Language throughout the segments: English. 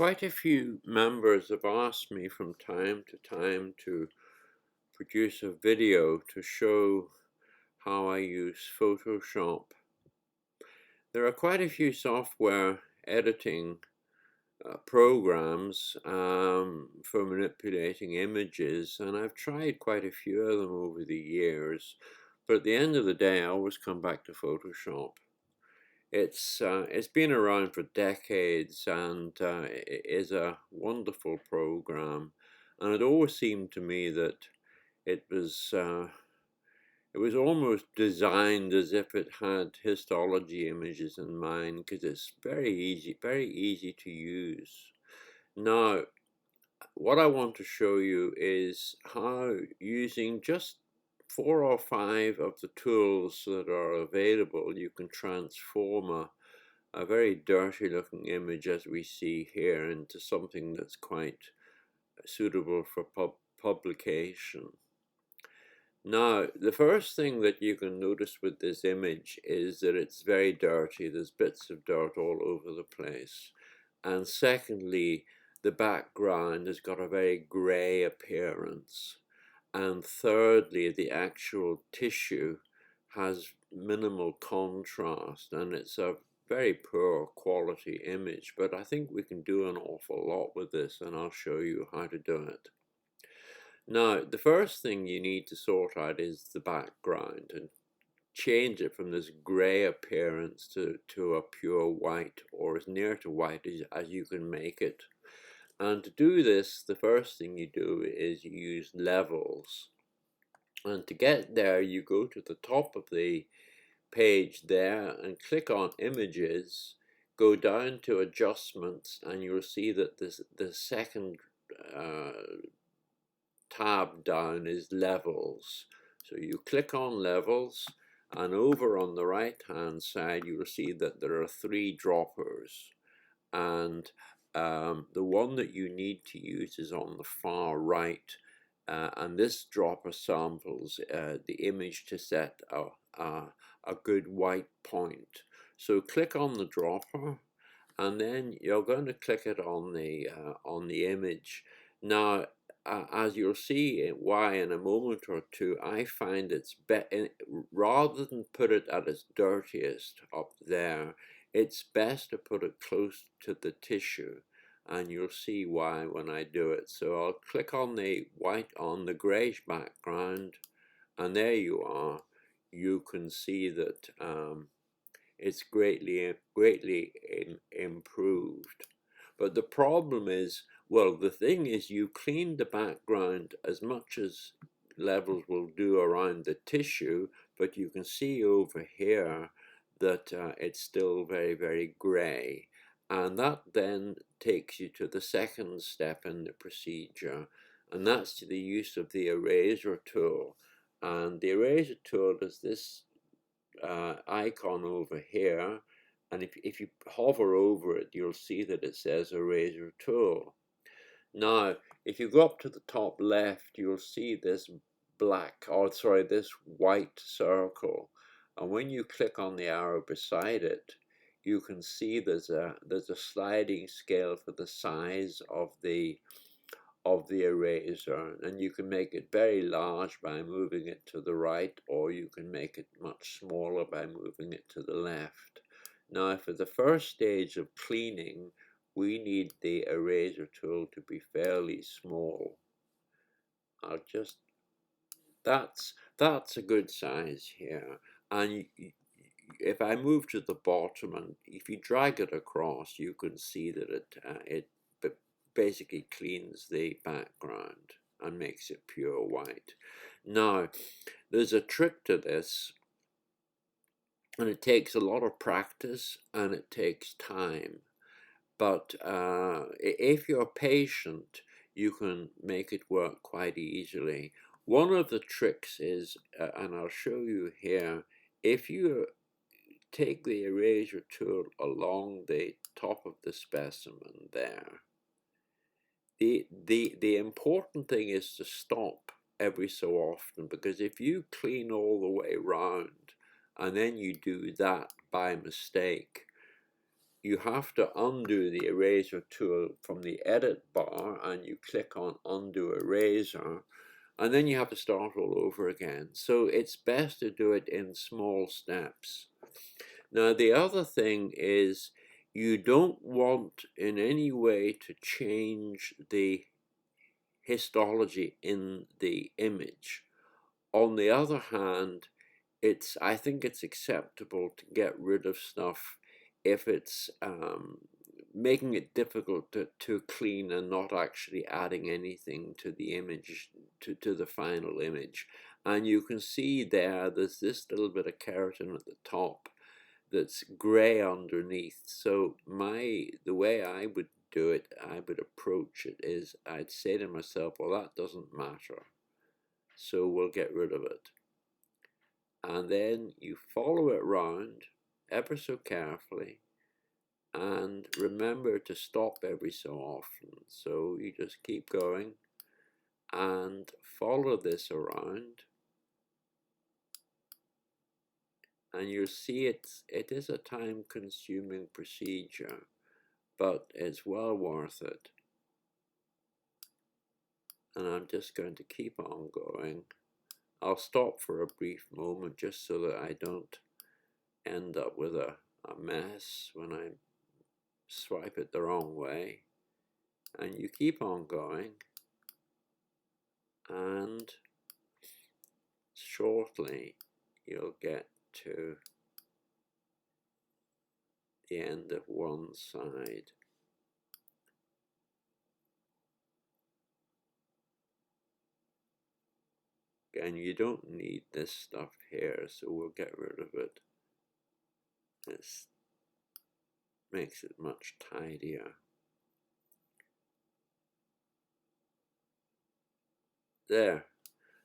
Quite a few members have asked me from time to time to produce a video to show how I use Photoshop. There are quite a few software editing programs for manipulating images, and I've tried quite a few of them over the years, but at the end of the day I always come back to Photoshop. It's been around for decades, and it is a wonderful program. And it always seemed to me that it was uh, it was almost designed as if it had histology images in mind, because it's very easy to use. Now, what I want to show you is how, using just 4 or 5 of the tools that are available, you can transform a very dirty looking image, as we see here, into something that's quite suitable for publication. Now, the first thing that you can notice with this image is that it's very dirty. There's bits of dirt all over the place. And secondly, the background has got a very grey appearance. And thirdly, the actual tissue has minimal contrast, and it's a very poor quality image, but I think we can do an awful lot with this, and I'll show you how to do it. Now, the first thing you need to sort out is the background and change it from this grey appearance to a pure white, or as near to white as you can make it. And to do this, the first thing you do is you use levels. And to get there, you go to the top of the page there and click on Images, go down to Adjustments, and you'll see that the second tab down is Levels. So you click on Levels, and over on the right hand side you will see that there are 3 droppers, and the one that you need to use is on the far right, and this dropper samples the image to set a good white point. So click on the dropper, and then you're going to click it on the image. Now, as you'll see why in a moment or two, I find it's better, rather than put it at its dirtiest up there, it's best to put it close to the tissue, and you'll see why when I do it. So I'll click on the white, on the greyish background, and there you are. You can see that it's greatly improved. But the problem is, well, the thing is, you clean the background as much as levels will do around the tissue, but you can see over here that it's still very grey. And that then takes you to the second step in the procedure, and that's the use of the eraser tool. And the eraser tool is this icon over here, and if you hover over it, you'll see that it says eraser tool. Now, if you go up to the top left, you'll see this this white circle, and when you click on the arrow beside it, you can see there's a sliding scale for the size of the eraser, and you can make it very large by moving it to the right, or you can make it much smaller by moving it to the left. Now, for the first stage of cleaning, we need the eraser tool to be fairly small. That's a good size here, and if I move to the bottom, and if you drag it across, you can see that it basically cleans the background and makes it pure white. Now, there's a trick to this, and it takes a lot of practice and it takes time. But if you're patient, you can make it work quite easily. One of the tricks is, and I'll show you here, if you take the eraser tool along the top of the specimen there, the important thing is to stop every so often, because if you clean all the way round and then you do that by mistake, you have to undo the eraser tool from the edit bar, and you click on undo eraser, and then you have to start all over again. So it's best to do it in small steps. Now, the other thing is you don't want in any way to change the histology in the image. On the other hand, I think it's acceptable to get rid of stuff if it's making it difficult to clean and not actually adding anything to the image, to the final image. And you can see there's this little bit of keratin at the top that's grey underneath. So the way I would do it, I would approach it, is I'd say to myself, well, that doesn't matter, so we'll get rid of it. And then you follow it round ever so carefully, and remember to stop every so often. So you just keep going and follow this around, and you'll see it is a time-consuming procedure, but it's well worth it. And I'm just going to keep on going. I'll stop for a brief moment just so that I don't end up with a mess when I swipe it the wrong way. And you keep on going, and shortly you'll get to the end of one side. And you don't need this stuff here, so we'll get rid of it. This makes it much tidier. There,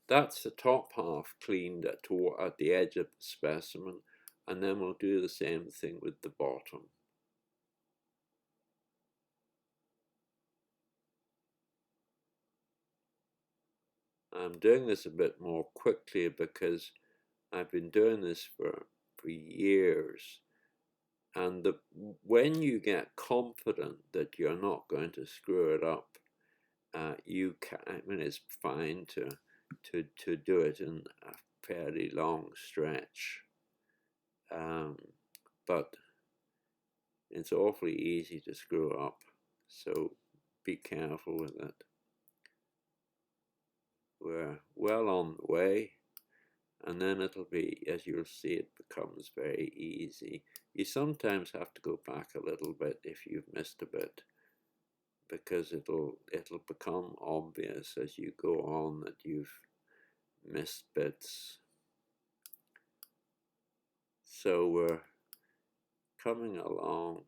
that's the top half cleaned at the edge of the specimen, and then we'll do the same thing with the bottom. I'm doing this a bit more quickly because I've been doing this for years, and when you get confident that you're not going to screw it up, you can. I mean, it's fine to do it in a fairly long stretch, but it's awfully easy to screw up. So be careful with it. We're well on the way, and then it'll be, as you'll see, it becomes very easy. You sometimes have to go back a little bit if you've missed a bit, because it'll become obvious as you go on that you've missed bits. So we're coming along.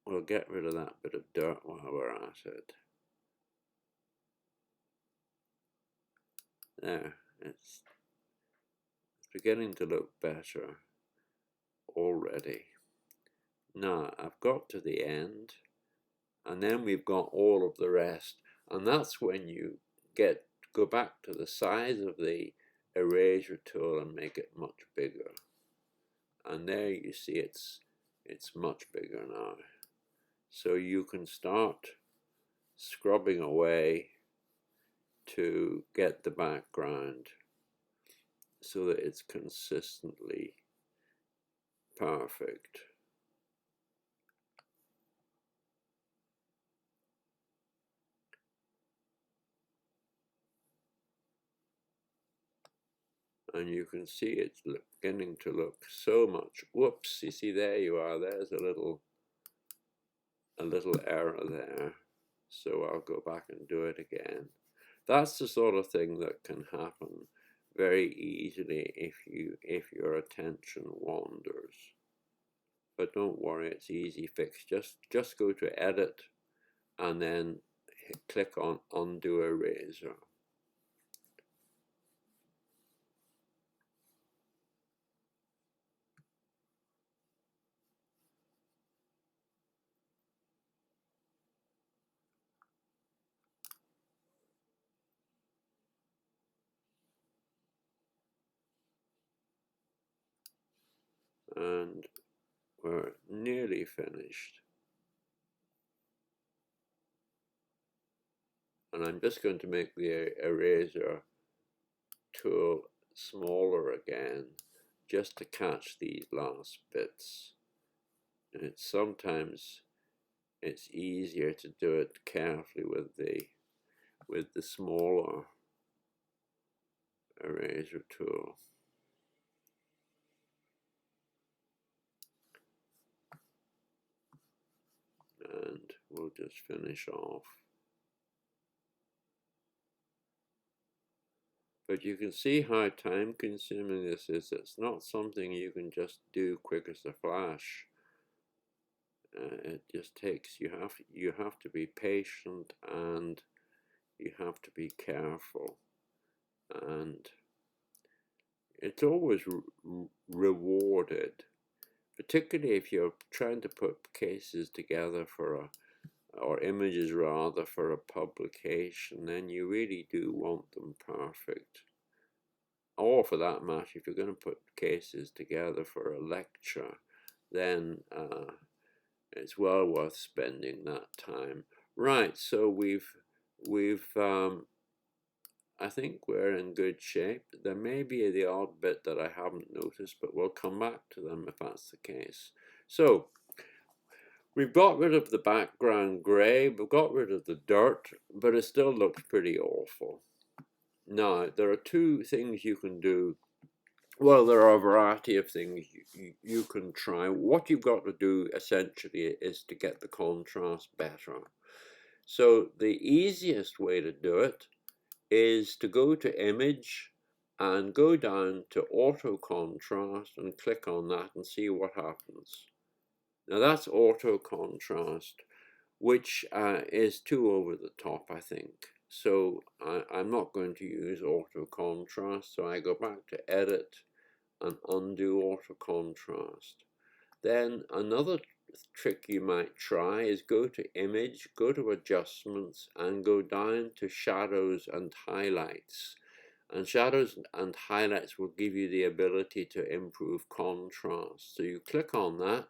We'll get rid of that bit of dirt while we're at it. There, it's beginning to look better already. Now I've got to the end, and then we've got all of the rest, and that's when you go back to the size of the eraser tool and make it much bigger. And there you see it's much bigger now. So you can start scrubbing away to get the background so that it's consistently perfect. And you can see it's beginning to look so much. Whoops, you see, there you are, there's a little error there. So I'll go back and do it again. That's the sort of thing that can happen very easily if your attention wanders. But don't worry, it's easy fix. Just go to edit and then click on undo eraser. And we're nearly finished. And I'm just going to make the eraser tool smaller again, just to catch these last bits. And sometimes it's easier to do it carefully with the smaller eraser tool. And we'll just finish off. But you can see how time consuming this is. It's not something you can just do quick as a flash. It just takes, you have to be patient, and you have to be careful. And it's always rewarded, particularly if you're trying to put cases together for or images rather, for a publication, then you really do want them perfect. Or for that matter, if you're going to put cases together for a lecture, then it's well worth spending that time. Right, so we've I think we're in good shape. There may be the odd bit that I haven't noticed, but we'll come back to them if that's the case. So we've got rid of the background grey, we've got rid of the dirt, but it still looks pretty awful. Now, there are two things you can do. Well, there are a variety of things you can try. What you've got to do essentially is to get the contrast better. So the easiest way to do it is to go to Image and go down to Auto Contrast and click on that and see what happens. Now that's Auto Contrast, which is too over the top, I think. So I'm not going to use Auto Contrast, so I go back to Edit and Undo Auto Contrast. Then another trick you might try is go to Image, go to Adjustments, and go down to Shadows and Highlights. And shadows and highlights will give you the ability to improve contrast. So you click on that,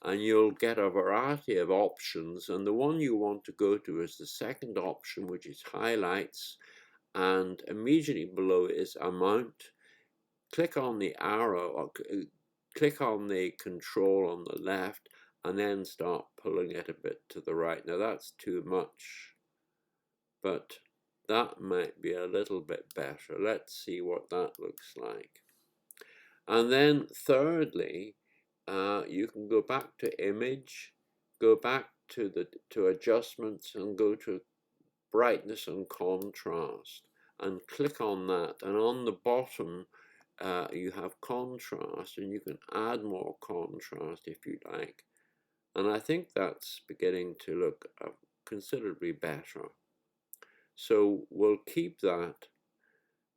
and you'll get a variety of options. And the one you want to go to is the second option, which is Highlights. And immediately below is Amount. Click on the arrow, or click on the control on the left, and then start pulling it a bit to the right. Now that's too much, but that might be a little bit better. Let's see what that looks like. And then thirdly, you can go back to Image, go back to Adjustments, and go to Brightness and Contrast, and click on that. And on the bottom, you have contrast, and you can add more contrast if you like. And I think that's beginning to look considerably better. So we'll keep that,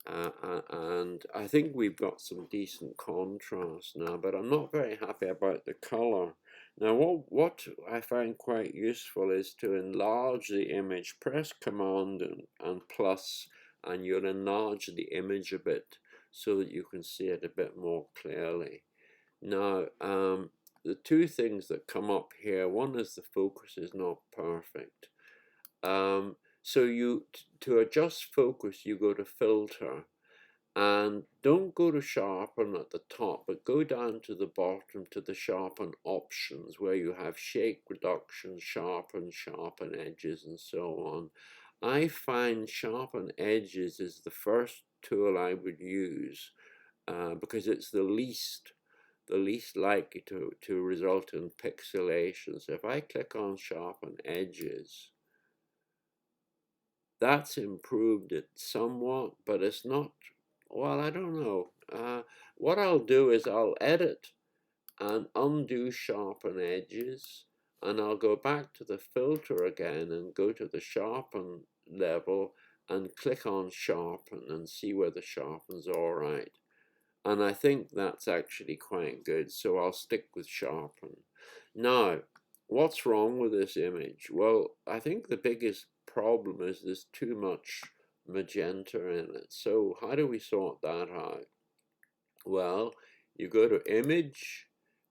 and I think we've got some decent contrast now, but I'm not very happy about the color. Now what I find quite useful is to enlarge the image. Press Command and plus, and you'll enlarge the image a bit so that you can see it a bit more clearly. Now, the two things that come up here, one is the focus is not perfect. So to adjust focus, you go to Filter, and don't go to Sharpen at the top, but go down to the bottom to the Sharpen options, where you have Shake, Reduction, Sharpen, Sharpen Edges, and so on. I find Sharpen Edges is the first tool I would use, because it's the least likely to result in pixelation. So if I click on Sharpen Edges, that's improved it somewhat, but it's not, well, I don't know. What I'll do is I'll edit and undo Sharpen Edges, and I'll go back to the filter again and go to the Sharpen level and click on Sharpen and see whether Sharpen's all right. And I think that's actually quite good, so I'll stick with Sharpen. Now, what's wrong with this image? Well, I think the biggest problem is there's too much magenta in it. So how do we sort that out? Well, you go to Image,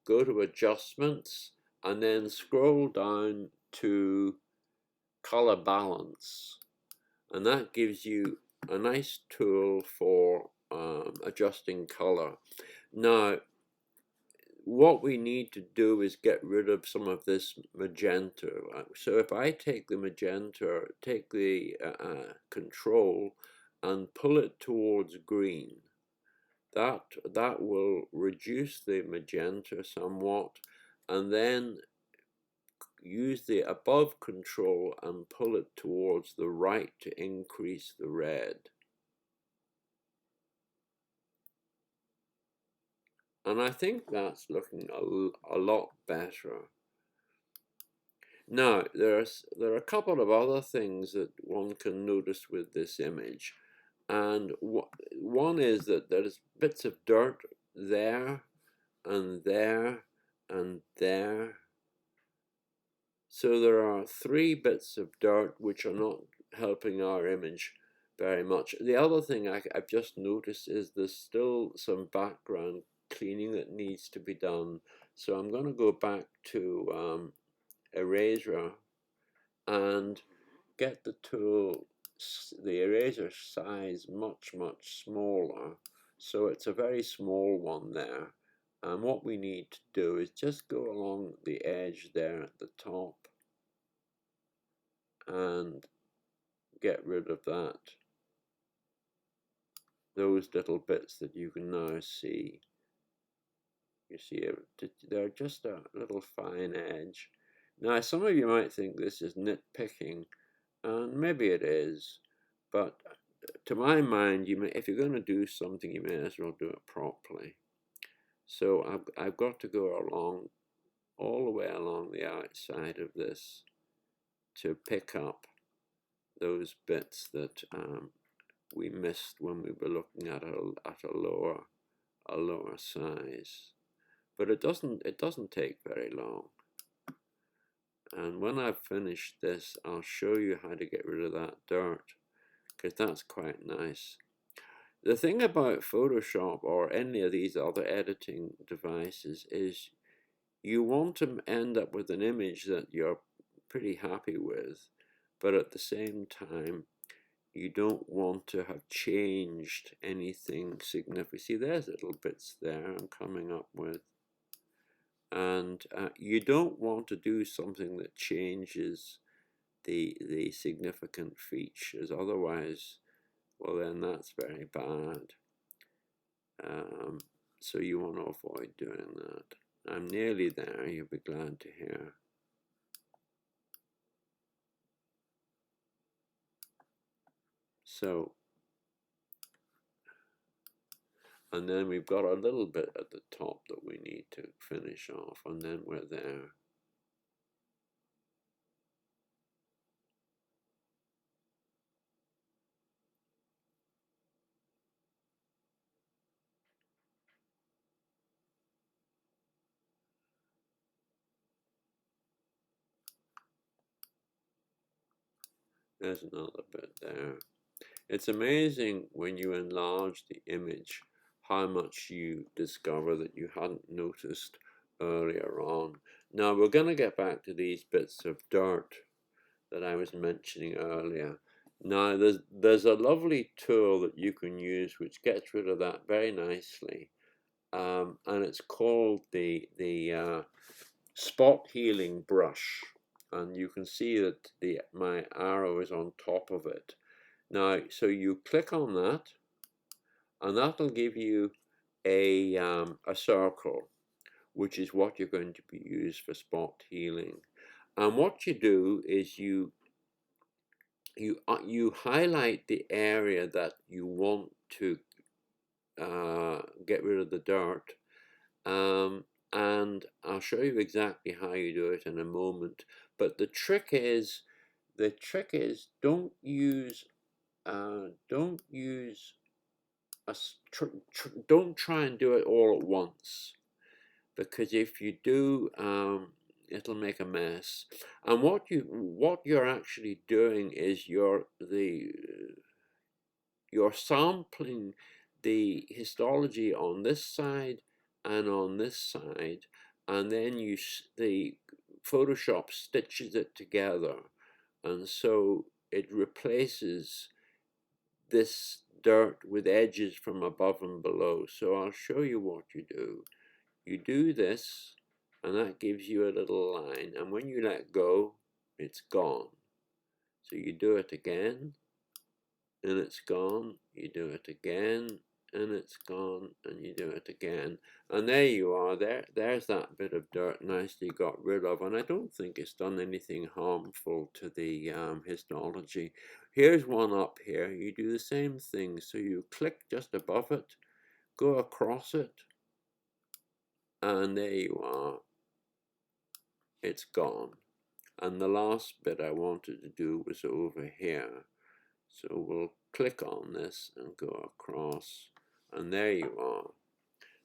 go to adjustments, and then scroll down to color balance, and that gives you a nice tool for adjusting color. Now, what we need to do is get rid of some of this magenta. So if I take the magenta, take the control and pull it towards green, that will reduce the magenta somewhat, and then use the above control and pull it towards the right to increase the red. And I think that's looking a lot better. Now, there are a couple of other things that one can notice with this image. And one is that there's bits of dirt there and there and there. So there are 3 bits of dirt which are not helping our image very much. The other thing I've just noticed is there's still some background cleaning that needs to be done. So I'm going to go back to eraser and get the tool, the eraser size much smaller, so it's a very small one there. And what we need to do is just go along the edge there at the top and get rid of that, those little bits that you can now see. You see, they're just a little fine edge. Now, some of you might think this is nitpicking, and maybe it is, but to my mind, if you're going to do something, you may as well do it properly. So I've got to go along, all the way along the outside of this to pick up those bits that we missed when we were looking at a lower size. But it doesn't take very long. And when I've finished this, I'll show you how to get rid of that dirt, because that's quite nice. The thing about Photoshop or any of these other editing devices is you want to end up with an image that you're pretty happy with, but at the same time, you don't want to have changed anything significant. See, there's little bits there I'm coming up with. And you don't want to do something that changes the significant features, otherwise, well, then that's very bad. So you want to avoid doing that. I'm nearly there, you'll be glad to hear. So, and then we've got a little bit at the top that we need to finish off, and then we're there. There's another bit there. It's amazing when you enlarge the image how much you discover that you hadn't noticed earlier on. Now we're going to get back to these bits of dirt that I was mentioning earlier. Now there's a lovely tool that you can use which gets rid of that very nicely, and it's called the spot healing brush, and you can see that my arrow is on top of it. Now, so you click on that, and that'll give you a circle, which is what you're going to be used for spot healing. And what you do is you highlight the area that you want to get rid of the dirt, and I'll show you exactly how you do it in a moment. But the trick is don't use don't try and do it all at once, because if you do, it'll make a mess. And what you're actually doing is you're sampling the histology on this side and on this side, and then the Photoshop stitches it together, and so it replaces this dirt with edges from above and below. So I'll show you what you do. You do this, and that gives you a little line, and when you let go, it's gone. So you do it again, and it's gone. You do it again, and it's gone, and you do it again. And there you are. There's that bit of dirt nicely got rid of, and I don't think it's done anything harmful to the histology. Here's one up here. You do the same thing. So you click just above it, go across it, and there you are. It's gone. And the last bit I wanted to do was over here. So we'll click on this and go across, and there you are.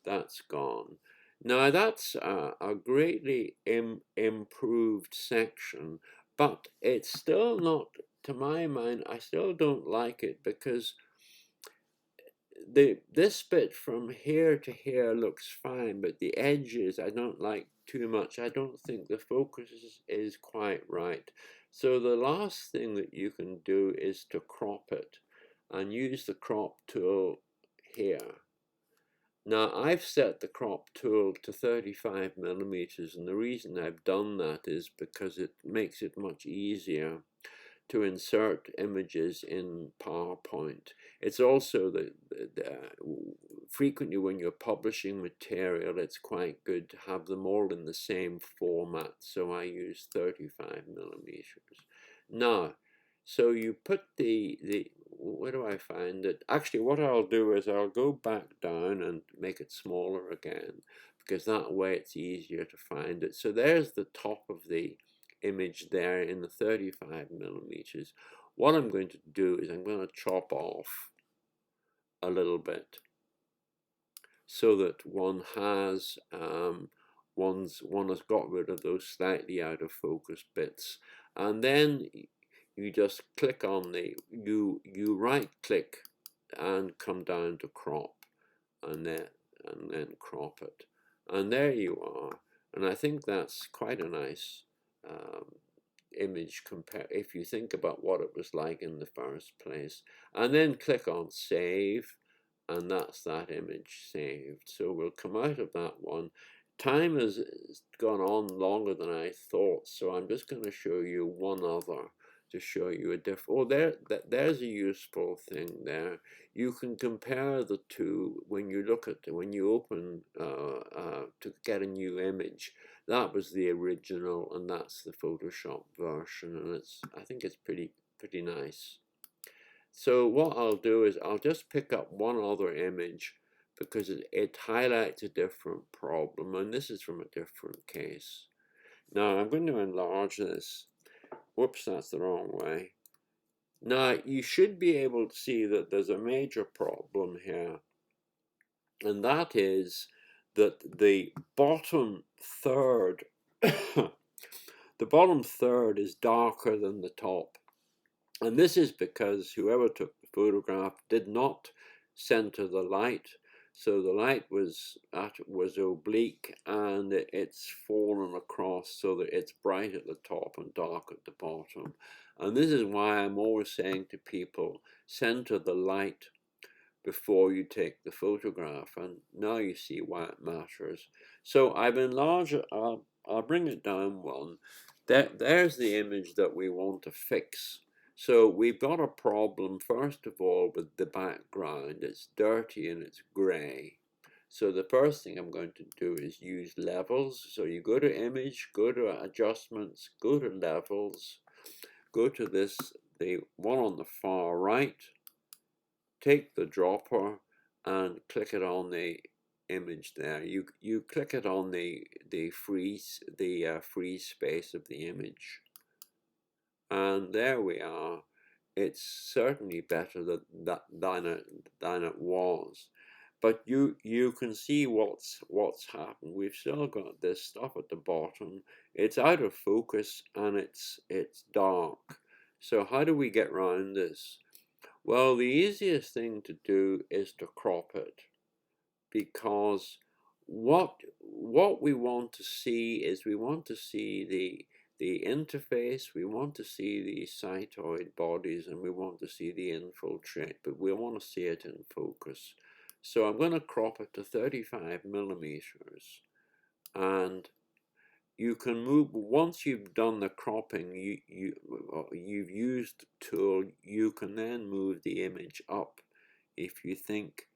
That's gone. Now that's a greatly improved section, but it's still not, to my mind, I still don't like it, because this bit from here to here looks fine, but the edges I don't like too much. I don't think the focus is quite right. So the last thing that you can do is to crop it, and use the crop tool here. Now I've set the crop tool to 35 millimeters, and the reason I've done that is because it makes it much easier to insert images in PowerPoint. It's also frequently when you're publishing material, it's quite good to have them all in the same format. So I use 35 millimeters. Now, so you put where do I find it? Actually, what I'll do is I'll go back down and make it smaller again, because that way it's easier to find it. So there's the top of the image there in the 35 millimeters. What I'm going to do is I'm going to chop off a little bit, so that one has one has got rid of those slightly out of focus bits, and then you just click on you right click and come down to crop, and then crop it, and there you are. And I think that's quite a nice image if you think about what it was like in the first place. And then click on save, and that's that image saved. So we'll come out of that one. Time has gone on longer than I thought, so I'm just going to show you one other to show you a different. Oh, there's a useful thing there. You can compare the two when you look at when you open to get a new image. That was the original, and that's the Photoshop version, and I think it's pretty nice. So what I'll do is I'll just pick up one other image, because it highlights a different problem, and this is from a different case. Now I'm going to enlarge this. Whoops, that's the wrong way. Now you should be able to see that there's a major problem here, and that is that the bottom third the bottom third is darker than the top. And this is because whoever took the photograph did not center the light. So the light was oblique, and it's fallen across so that it's bright at the top and dark at the bottom. And this is why I'm always saying to people, center the light before you take the photograph. And now you see why it matters. So I've enlarged it. I'll bring it down one. There's the image that we want to fix. So we've got a problem, first of all, with the background. It's dirty and it's grey. So the first thing I'm going to do is use levels. So you go to image, go to adjustments, go to levels, go to the one on the far right, take the dropper and click it on the image there. You click it on the free space of the image, and there we are. It's certainly better than it was, but you can see what's happened. We've still got this stuff at the bottom. It's out of focus and it's dark. So how do we get around this? Well, the easiest thing to do is to crop it, because what we want to see is we want to see the interface, we want to see the cytoid bodies, and we want to see the infiltrate, but we want to see it in focus. So I'm going to crop it to 35 millimeters, and you can move once you've done the cropping. You've used the tool. You can then move the image up if you think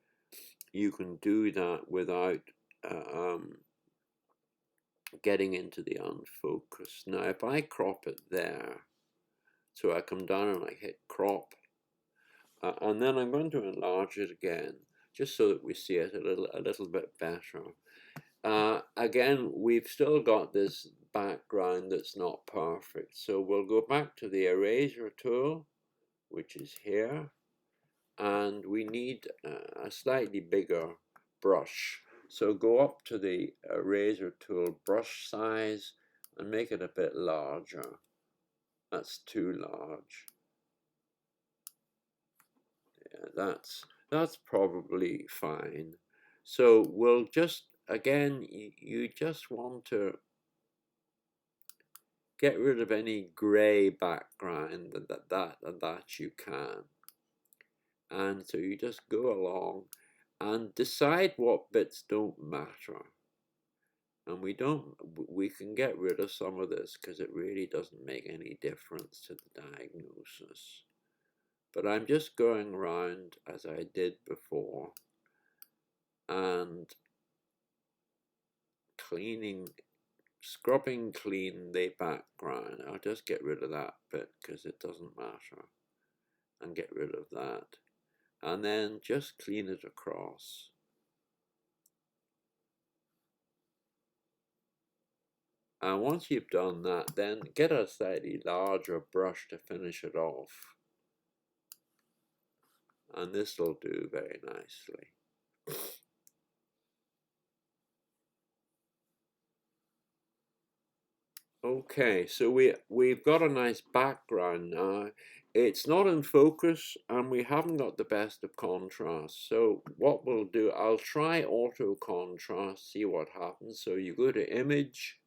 you can do that without getting into the unfocus. Now, if I crop it there, so I come down and I hit crop, and then I'm going to enlarge it again, just so that we see it a little bit better. Again, we've still got this background that's not perfect, so we'll go back to the eraser tool, which is here, and we need a slightly bigger brush. So go up to the eraser tool, brush size, and make it a bit larger. That's too large. Yeah, that's probably fine. So we'll just, again, you just want to get rid of any gray background that you can. And so you just go along and decide what bits don't matter. And we can get rid of some of this because it really doesn't make any difference to the diagnosis. But I'm just going around as I did before and scrubbing clean the background. I'll just get rid of that bit because it doesn't matter, and get rid of that. And then just clean it across. And once you've done that, then get a slightly larger brush to finish it off. And this will do very nicely. Okay, so we've got a nice background now. It's not in focus, and we haven't got the best of contrast. So what we'll do, I'll try auto contrast, see what happens. So you go to image,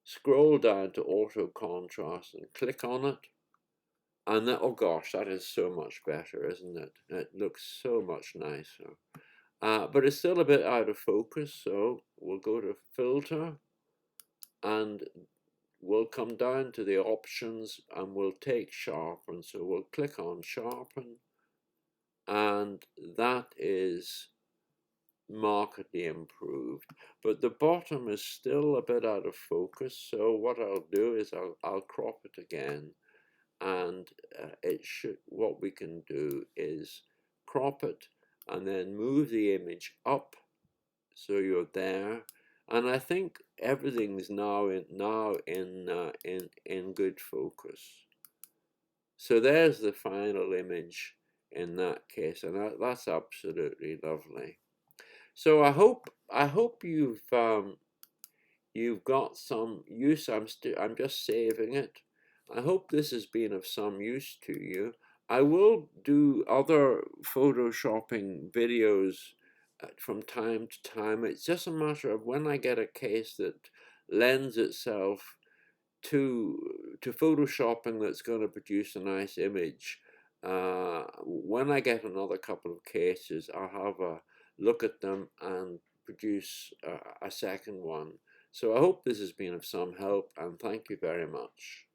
scroll down to auto contrast and click on it. And that, oh gosh, that is so much better, isn't it? It looks so much nicer. But it's still a bit out of focus, so we'll go to filter and we'll come down to the options and we'll take sharpen. So we'll click on sharpen, and that is markedly improved, but the bottom is still a bit out of focus. So what I'll do is I'll crop it again, and what we can do is crop it and then move the image up so you're there. And I think everything's now in good focus. So there's the final image in that case, and that's absolutely lovely. So I hope you've got some use. I'm just saving it. I hope this has been of some use to you. I will do other photoshopping videos from time to time. It's just a matter of when I get a case that lends itself to photoshopping that's going to produce a nice image. When I get another couple of cases, I'll have a look at them and produce a second one. So I hope this has been of some help, and thank you very much.